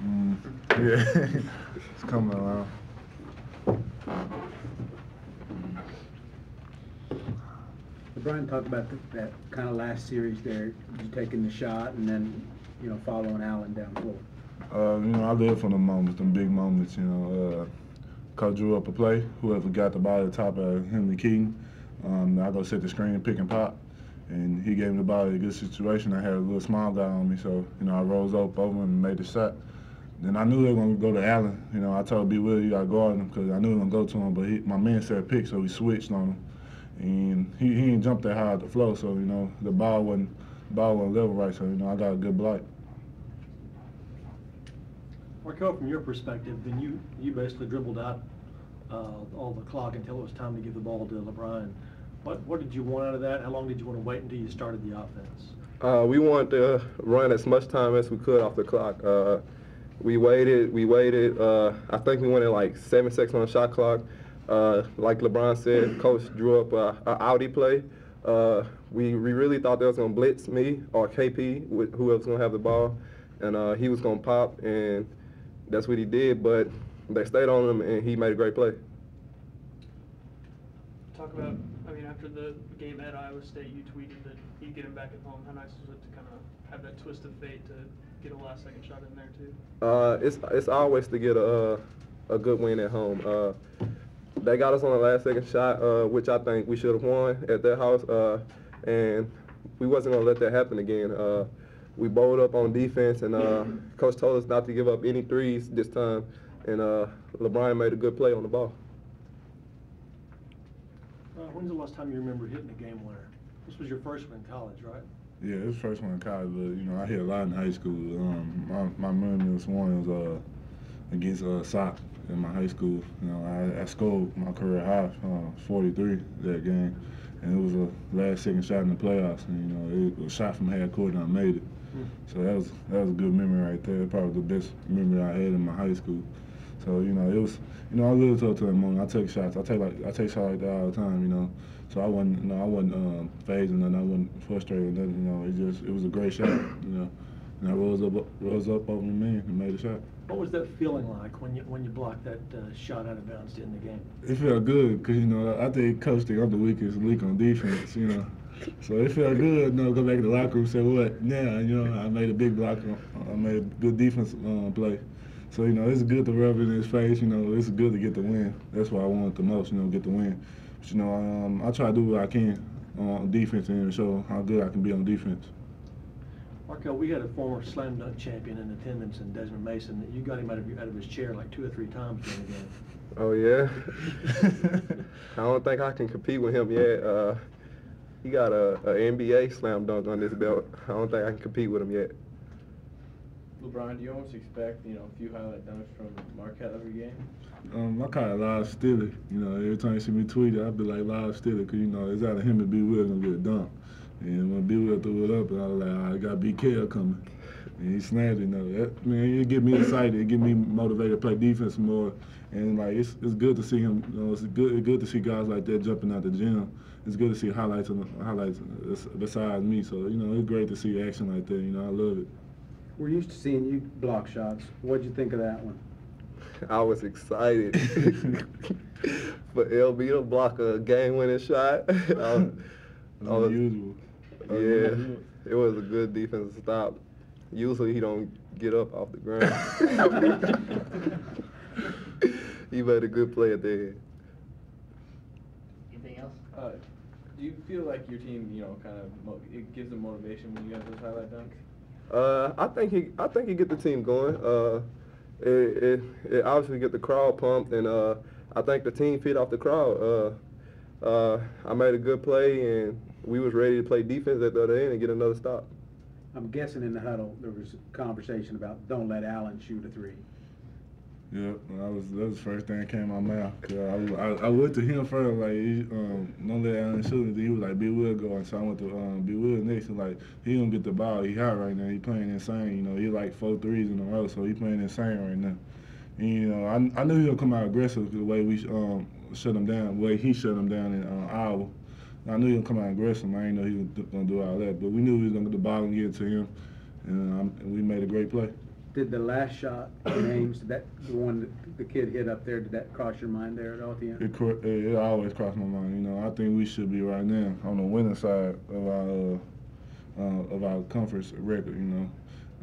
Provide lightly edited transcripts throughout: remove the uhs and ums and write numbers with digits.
Yeah, it's coming around. Brian talked about that kind of last series there, you taking the shot and then, following Allen down the floor. I live for the moments, them big moments. Coach drew up a play. Whoever got the ball at the top of him and Keaton, I go set the screen, pick and pop, and he gave me the ball in a good situation. I had a little small guy on me, so I rose up over him and made the shot. Then I knew they were gonna go to Allen. I told B. Will, you gotta guard him because I knew they were gonna go to him, but my man said pick, so we switched on him, and he didn't jump that high at the flow, so the ball wasn't level right, so I got a good block. Markel, from your perspective, then you basically dribbled out all the clock until it was time to give the ball to LeBron. What did you want out of that? How long did you want to wait until you started the offense? We wanted to run as much time as we could off the clock. We waited. I think we went at like 7 seconds on the shot clock. Like LeBron said, Coach drew up an Audi play. We really thought they was going to blitz me or KP, with whoever's going to have the ball, and he was going to pop, and that's what he did, but they stayed on him, and he made a great play. Talk about, after the game at Iowa State, you tweeted that you'd get him back at home. How nice was it to kind of have that twist of fate to get a last-second shot in there, too? It's always to get a good win at home. They got us on the last-second shot, which I think we should have won at their house, and we wasn't going to let that happen again. We bowled up on defense, and Coach told us not to give up any threes this time, and LeBron made a good play on the ball. When's the last time you remember hitting a game winner? This was your first one in college, right? Yeah, it was the first one in college, but I hit a lot in high school. My memory was against Sock in my high school. I scored my career high, 43 that game, and it was a last-second shot in the playoffs. And it was a shot from half court, and I made it. So that was a good memory right there. Probably the best memory I had in my high school. So it was, I lived up to that moment. I take shots. I take shots like that all the time. So I wasn't phasing nothing. I wasn't frustrated or nothing. It was a great shot. And I rose up over the man and made a shot. What was that feeling like when you blocked that shot out of bounds to end the game? It felt good because I think Coach think I'm the weakest link on defense. So it felt good. Go back to the locker room and say, what? Yeah, I made a big block. I made a good defense play. So it's good to rub it in his face. It's good to get the win. That's what I want the most. Get the win. But, I try to do what I can on defense and show how good I can be on defense. Markel, we had a former slam dunk champion in attendance in Desmond Mason. You got him out of his chair like 2 or 3 times during the game. Oh, yeah? I don't think I can compete with him yet. He got a NBA slam dunk on his belt. I don't think I can compete with him yet. LeBron, do you almost expect, a few highlight dunks from Markel every game? I call it live stealing. Every time you see me tweet it, I be like live stealing because, it's out of him and B. Will gonna get a dunk. And when B. Will threw it up, I was like, I got BK coming. And he snapped it. It get me excited. It get me motivated to play defense more. And it's good to see him. It's good to see guys like that jumping out the gym. It's good to see highlights besides me. So it's great to see action like that. I love it. We're used to seeing you block shots. What'd you think of that one? I was excited for LB to block a game-winning shot. Unusual. Yeah, it was a good defensive stop. Usually he don't get up off the ground. He made a good play at the end. Anything else? Do you feel like your team, it gives them motivation when you have those highlight dunks? I think he get the team going. It obviously get the crowd pumped, and I think the team feed off the crowd. I made a good play, and we was ready to play defense at the other end and get another stop. I'm guessing in the huddle there was a conversation about don't let Allen shoot a 3. Yeah, that was the first thing that came out of my mouth. I went to him first, like, don't let Allen shoot it. He was like, B. Will going. So I went to B. Will next. And, like, he don't get the ball. He hot right now. He playing insane. He like 4 threes in a row, so he playing insane right now. And, I knew he would come out aggressive the way we shut him down, the way he shut him down in Iowa. I knew he would come out aggressive. I didn't know he was going to do all that. But we knew he was going to get the ball and get it to him. And we made a great play. Did the last shot, James, the one that the kid hit up there, did that cross your mind there at all at the end? It always crossed my mind. You know, I think we should be right now on the winning side of our conference record. You know,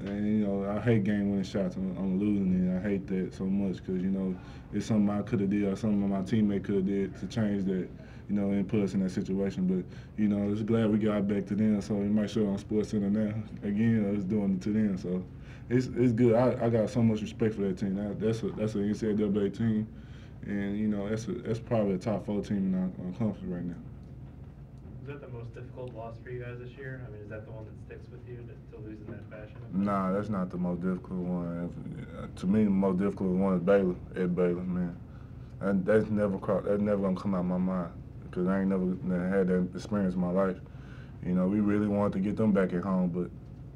and you know I hate game winning shots on losing end. I hate that so much because you know it's something I could have did or something my teammate could have did to change that. You know, and put us in that situation. But you know, it's glad we got back to them. So we might show on Sports Center now again. It's doing it to them. So. It's good. I got so much respect for that team. That's an NCAA team, and you know that's probably a top 4 team in our conference right now. Is that the most difficult loss for you guys this year? I mean, is that the one that sticks with you to lose in that fashion? Nah, that's not the most difficult one. To me, the most difficult one is Baylor at Baylor, man. And that's never gonna come out of my mind because I ain't never had that experience in my life. You know, we really wanted to get them back at home, but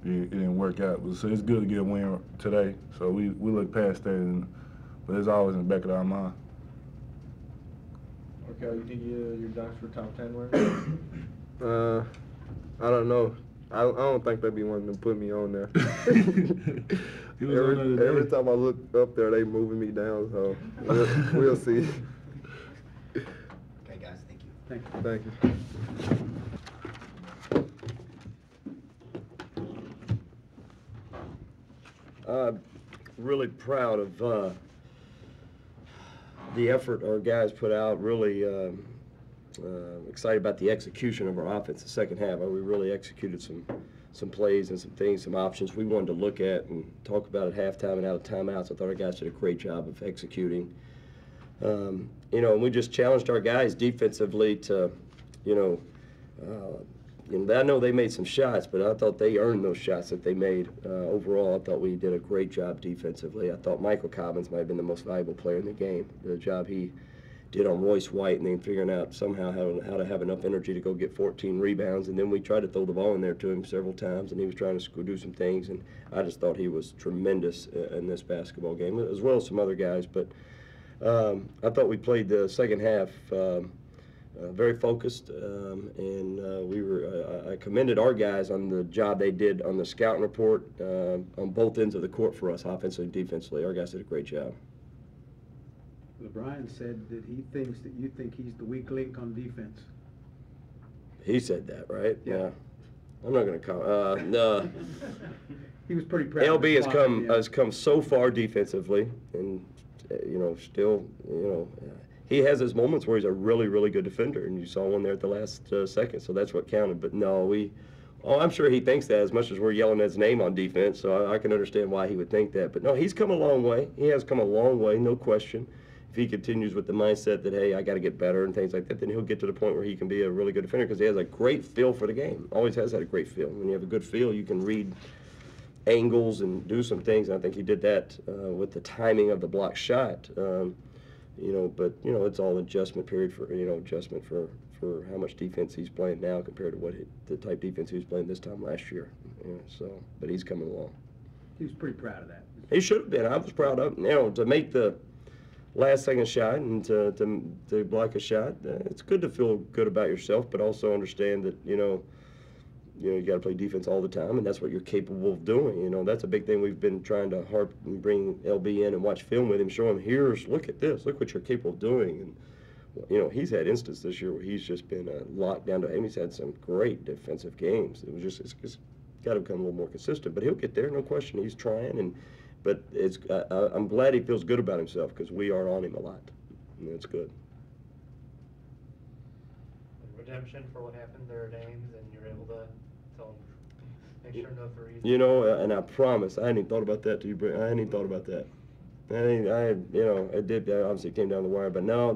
it didn't work out. So it's good to get a win today. So we look past that, but it's always in the back of our mind. Okay, you think your dunks were top 10 winners? I don't know. I don't think they'd be wanting to put me on there. Every time I look up there, they moving me down. So we'll see. Okay, guys, thank you. Thank you. Thank you. Really proud of the effort our guys put out. Really excited about the execution of our offense the second half. We really executed some plays and some things, some options we wanted to look at and talk about at halftime and out of timeouts. I thought our guys did a great job of executing. You know, and we just challenged our guys defensively to, I know they made some shots, but I thought they earned those shots that they made. Overall, I thought we did a great job defensively. I thought Michael Cobbins might have been the most valuable player in the game. The job he did on Royce White and then figuring out somehow how to have enough energy to go get 14 rebounds. And then we tried to throw the ball in there to him several times, and he was trying to do some things. And I just thought he was tremendous in this basketball game, as well as some other guys. But I thought we played the second half very focused, and I commended our guys on the job they did on the scouting report on both ends of the court for us, offensively and defensively. Our guys did a great job. LeBron said that he thinks that you think he's the weak link on defense. He said that, right? Yeah. I'm not going to comment. No. He was pretty proud. LB has come so far defensively, and still, he has his moments where he's a really, really good defender, and you saw one there at the last second, so that's what counted. But no, I'm sure he thinks that as much as we're yelling his name on defense, so I can understand why he would think that. But no, he's come a long way. He has come a long way, no question. If he continues with the mindset that, hey, I got to get better and things like that, then he'll get to the point where he can be a really good defender because he has a great feel for the game. Always has had a great feel. When you have a good feel, you can read angles and do some things. And I think he did that with the timing of the block shot. But it's all adjustment period for adjustment for how much defense he's playing now compared to the type defense he was playing this time last year. But he's coming along. He was pretty proud of that. He should have been. I was proud of him. To make the last second shot and to block a shot, it's good to feel good about yourself, but also understand that you got to play defense all the time, and that's what you're capable of doing. That's a big thing we've been trying to harp and bring LB in and watch film with him, show him, look at this, look what you're capable of doing. And he's had instances this year where he's just been locked down to him. He's had some great defensive games. It's got to become a little more consistent, but he'll get there, no question. He's trying, but I'm glad he feels good about himself because we are on him a lot, and it's good. Redemption for what happened there at Ames, and you're able to tell him, make sure no threes. And I promise, I hadn't even thought about that till you bring. I hadn't even thought about that. It did obviously came down the wire, but no.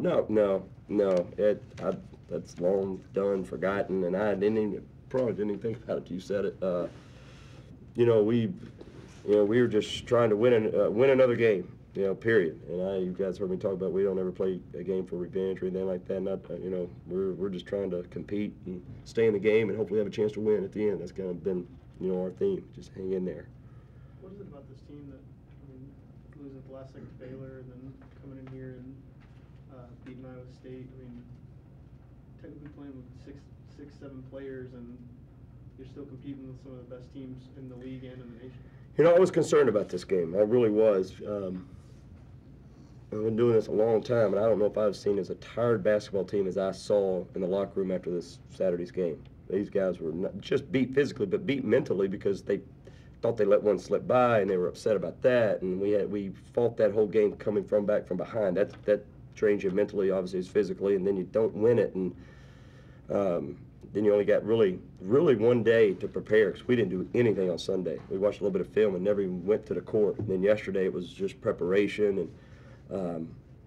That's long done, forgotten, and I probably didn't even think about it till you said it. We were just trying to win another game, period. And you guys heard me talk about we don't ever play a game for revenge or anything like that. We're just trying to compete and stay in the game and hopefully have a chance to win at the end. That's kind of been, our theme. Just hang in there. What is it about this team that, losing at the last second to Baylor and then coming in here and beating Iowa State? Technically playing with six, 7 players, and you're still competing with some of the best teams in the league and in the nation. You know, I was concerned about this game. I really was. I've been doing this a long time, and I don't know if I've seen as a tired basketball team as I saw in the locker room after this Saturday's game. These guys were not just beat physically, but beat mentally because they thought they let one slip by, and they were upset about that. And we fought that whole game coming back from behind. That drains you mentally, obviously, as physically, and then you don't win it, and then you only got really one day to prepare because we didn't do anything on Sunday. We watched a little bit of film and never even went to the court. And then yesterday it was just preparation, and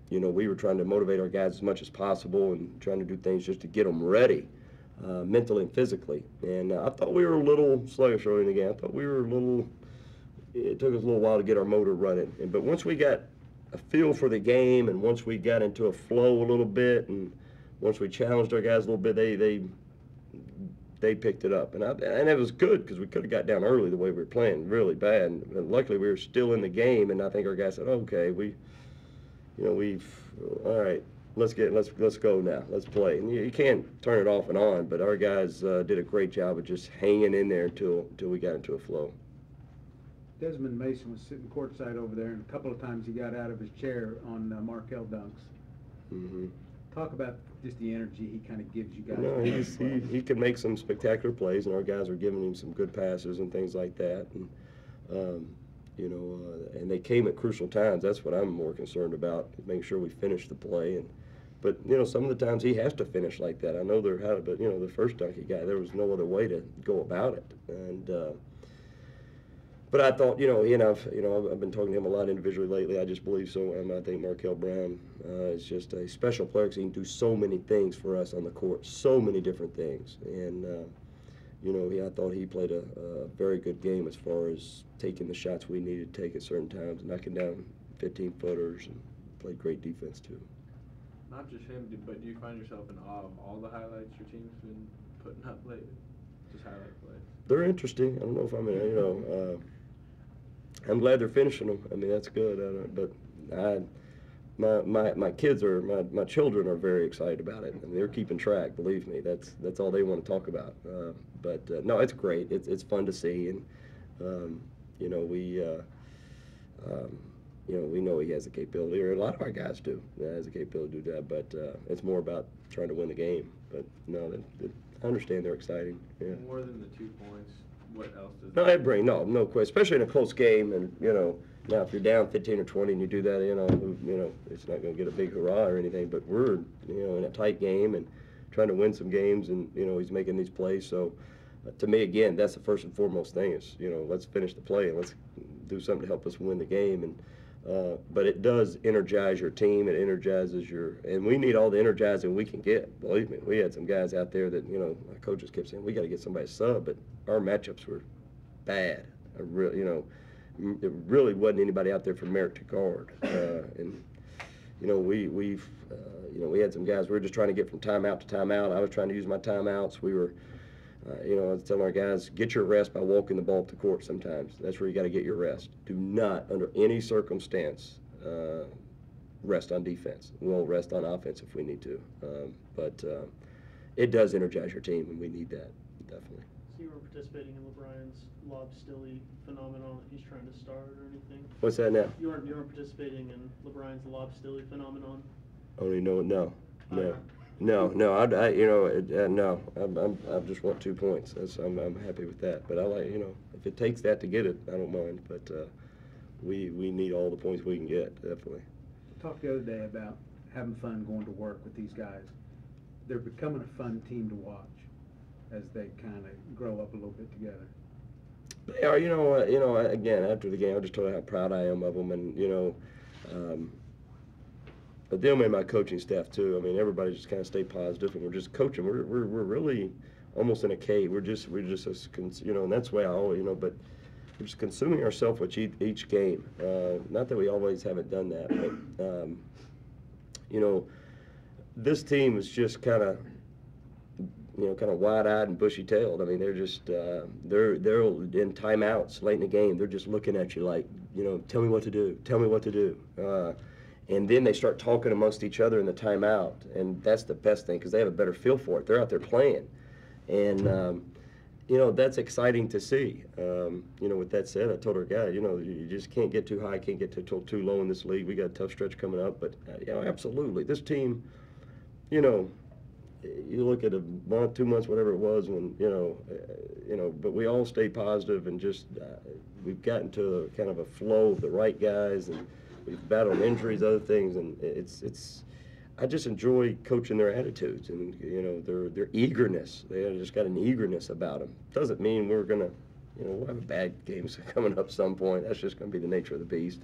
you know, we were trying to motivate our guys as much as possible and trying to do things just to get them ready mentally and physically. And I thought we were a little sluggish early in the game. I thought we were it took us a little while to get our motor running. But once we got a feel for the game and once we got into a flow a little bit and once we challenged our guys a little bit, they picked it up. And it was good because we could have got down early the way we were playing really bad. And luckily we were still in the game, and I think our guys said, okay, all right, let's go now, let's play. And you can't turn it off and on, but our guys did a great job of just hanging in there until we got into a flow. Desmond Mason was sitting courtside over there, and a couple of times he got out of his chair on Markel dunks. Mm-hmm. Talk about just the energy he kind of gives you guys. No, he can make some spectacular plays, and our guys are giving him some good passes and things like that. And you know, and they came at crucial times. That's what I'm more concerned about, making sure we finish the play. But you know, some of the times he has to finish like that. I know but you know, the first dunk he got, there was no other way to go about it. And but I thought, I've been talking to him a lot individually lately. I just believe so, and I think Markel Brown is just a special player because he can do so many things for us on the court, so many different things. And I thought he played a very good game as far as taking the shots we needed to take at certain times, knocking down 15-footers, and played great defense too. Not just him, but do you find yourself in awe of all the highlights your team's been putting up lately? Just highlight plays. They're interesting. I don't know if I'm glad they're finishing them. I mean, that's good. But my kids my children are very excited about it, and they're keeping track. Believe me, that's all they want to talk about. No, it's great. It's fun to see, and we know he has the capability, or a lot of our guys do. Has the capability to do that. But it's more about trying to win the game. But no, I understand they're exciting. Yeah. More than the 2 points. What else does no, it bring no question, especially in a close game, and now if you're down 15 or 20 and you do that, it's not going to get a big hurrah or anything. But we're in a tight game and trying to win some games, and he's making these plays. So to me, again, that's the first and foremost thing is let's finish the play and let's do something to help us win the game. And but it does energize your team. It energizes and we need all the energizing we can get. Believe me, we had some guys out there that our coaches kept saying we got to get somebody sub, but our matchups were bad. It really wasn't anybody out there for merit to guard. And we had some guys. We were just trying to get from timeout to timeout. I was trying to use my timeouts. We were. I was telling our guys, get your rest by walking the ball up the court sometimes. That's where you got to get your rest. Do not, under any circumstance, rest on defense. We'll rest on offense if we need to. But it does energize your team, and we need that, definitely. So you were participating in LeBron's lob stilly phenomenon that he's trying to start or anything? What's that now? You weren't participating in LeBron's lob stilly phenomenon? I don't even know. No. No, I just want 2 points. I'm happy with that. But I like, if it takes that to get it, I don't mind. But we need all the points we can get, definitely. We talked the other day about having fun going to work with these guys. They're becoming a fun team to watch as they kind of grow up a little bit together. They are, again, after the game, I just told you how proud I am of them, and but them and my coaching staff too. I mean, everybody just kind of stay positive, and we're just coaching. We're really almost in a cave. We're just and that's the way I always, but we're just consuming ourselves with each game. Not that we always haven't done that, but this team is just kind of wide-eyed and bushy-tailed. I mean, they're just they're in timeouts late in the game. They're just looking at you like, tell me what to do. Tell me what to do. And then they start talking amongst each other in the timeout, and that's the best thing because they have a better feel for it. They're out there playing, and you know, that's exciting to see. You know, with that said, I told our guy, you know, you just can't get too high, can't get too low in this league. We got a tough stretch coming up, but you know, absolutely, this team, you know, you look at a month, 2 months, whatever it was, when you know, but we all stay positive and just we've gotten to kind of a flow of the right guys, and we've battled injuries, other things, and it's. I just enjoy coaching their attitudes and, you know, their eagerness. They just got an eagerness about them. Doesn't mean we're gonna, you know, we'll have bad games coming up some point. That's just gonna be the nature of the beast.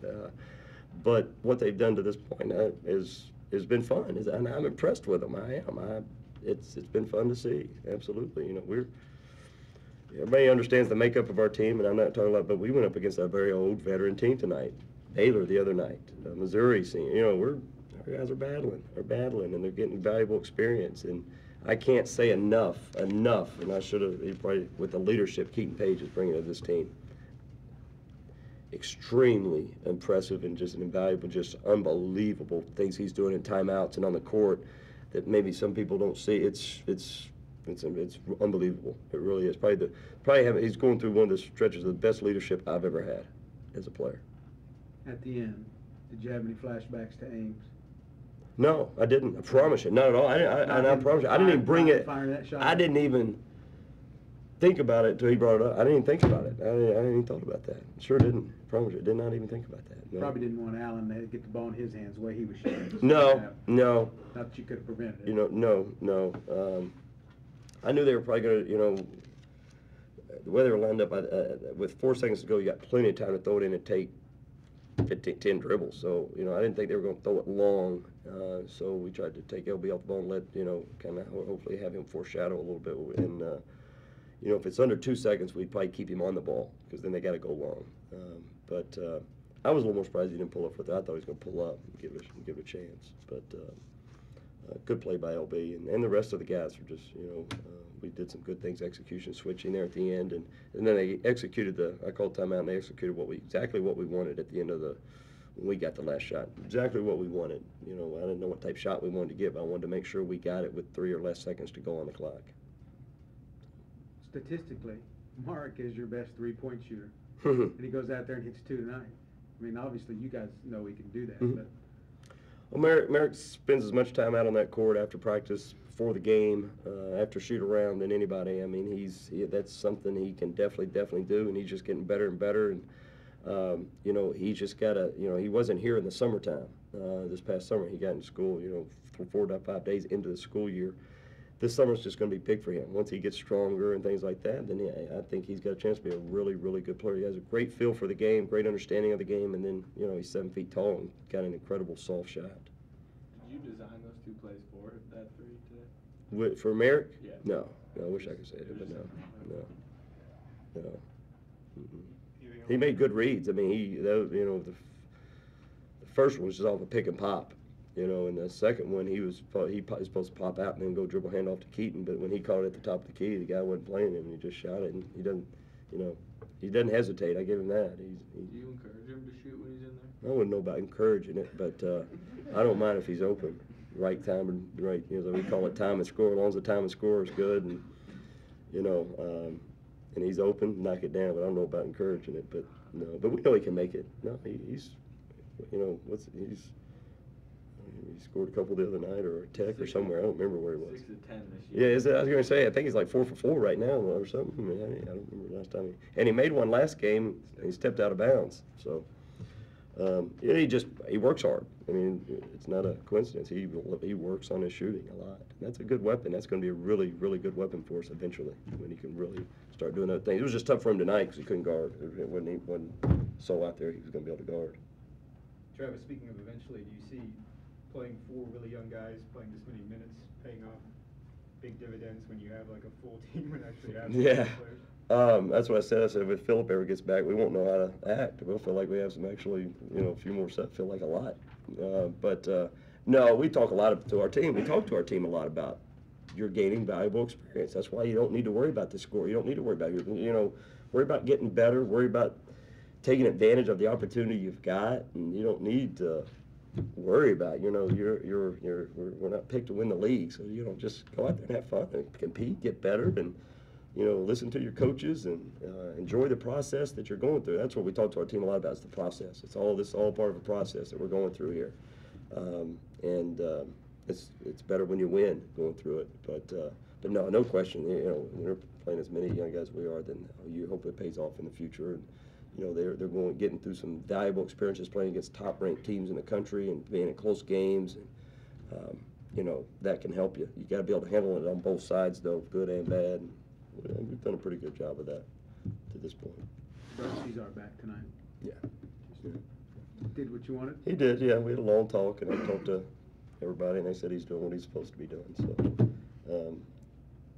But what they've done to this point has been fun, and I'm impressed with them. I am. It's been fun to see. Absolutely. You know, everybody understands the makeup of our team, and I'm not talking about, but we went up against a very old veteran team tonight. Baylor the other night, Missouri scene. You know, our guys are battling, and they're getting valuable experience. And I can't say enough, and I should have, probably with the leadership Keaton Page is bringing to this team. Extremely impressive and just an invaluable, just unbelievable things he's doing in timeouts and on the court that maybe some people don't see. It's unbelievable. It really is. He's going through one of the stretches of the best leadership I've ever had as a player. At the end, did you have any flashbacks to Ames? No, I didn't. I promise you. Not at all. I promise you. I didn't even bring it. I didn't even think about it until he brought it up. I didn't even think about it. I didn't even thought about that. Sure didn't. I promise you. Did not even think about that. No. Probably didn't want Allen to get the ball in his hands the way he was shooting. No. Not that you could have prevented it. You know, no. I knew they were probably going to, you know, the way they were lined up, with 4 seconds to go, you got plenty of time to throw it in and take 10 dribbles. So, you know, I didn't think they were going to throw it long. So we tried to take LB off the ball and let, you know, kind of hopefully have him foreshadow a little bit. And, you know, if it's under 2 seconds, we'd probably keep him on the ball because then they got to go long. But I was a little more surprised he didn't pull up with it. I thought he was going to pull up and give it a chance. But good play by LB. And the rest of the guys were just, you know, we did some good things, execution, switching there at the end. And then they executed I called timeout, and they executed exactly what we wanted at the end of when we got the last shot. Exactly what we wanted. You know, I didn't know what type of shot we wanted to give. I wanted to make sure we got it with 3 or less seconds to go on the clock. Statistically, Mark is your best 3-point shooter. And he goes out there and hits 2 tonight. I mean, obviously, you guys know he can do that. But well, Merrick spends as much time out on that court after practice, before the game, after shoot around than anybody. I mean, that's something he can definitely do, and he's just getting better and better. And you know, he just got you know, he wasn't here in the summertime. This past summer, he got in school, you know, 4 to 5 days into the school year. This summer's just going to be big for him. Once he gets stronger and things like that, then I think he's got a chance to be a really, really good player. He has a great feel for the game, great understanding of the game, and then, you know, he's 7 feet tall and got an incredible soft shot. Did you design those 2 plays for that 3 today? For Merrick? Yeah. No. I wish I could say it, but no. Mm-mm. He made good reads. I mean, you know, the first one was just off a pick and pop. You know, and the second one, he was supposed to pop out and then go dribble hand off to Keaton. But when he caught it at the top of the key, the guy wasn't playing him, and he just shot it. And he doesn't, you know, he doesn't hesitate. I give him that. Do you encourage him to shoot when he's in there? I wouldn't know about encouraging it, but I don't mind if he's open, right time and right. You know, we call it time and score. As long as the time and score is good, and you know, and he's open, knock it down. But I don't know about encouraging it. But no, but we know he can make it. No, he's, you know, he scored a couple the other night, or a Tech or somewhere. I don't remember where he was. 6 of 10 this year. Yeah, I was going to say, I think he's like 4 for 4 right now or something. I mean, I don't remember last time. And he made one last game, and he stepped out of bounds. So, he works hard. I mean, it's not a coincidence. He works on his shooting a lot. And that's a good weapon. That's going to be a really, really good weapon for us eventually, when he can really start doing other things. It was just tough for him tonight because he couldn't guard. It wasn't so out there he was going to be able to guard. Travis, speaking of eventually, do you see playing 4 really young guys, playing this many minutes, paying off big dividends when you have like a full team and actually have players? That's what I said. I said if Philip ever gets back, we won't know how to act. We'll feel like we have some actually, you know, a few more sets, feel like a lot. No, we talk a lot to our team. We talk to our team a lot about you're gaining valuable experience. That's why you don't need to worry about the score. You don't need to worry about worry about getting better, worry about taking advantage of the opportunity you've got, and you don't need to worry about, you know, we're not picked to win the league, so you don't just go out there and have fun and compete, get better, and listen to your coaches and enjoy the process that you're going through. That's what we talk to our team a lot about, is the process. It's all part of a process that we're going through here. It's better when you win going through it. But no question, when you're playing as many young guys as we are, then you hope it pays off in the future. And they're getting through some valuable experiences playing against top-ranked teams in the country and being in close games. And, that can help you. You got to be able to handle it on both sides, though, good and bad. And we've done a pretty good job of that to this point. Brought Cesar back tonight. Yeah. Did what you wanted? He did, yeah. We had a long talk, and I talked to everybody, and they said he's doing what he's supposed to be doing. So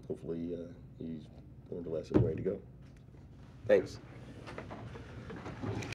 hopefully he's going to lesson ready to go. Thanks.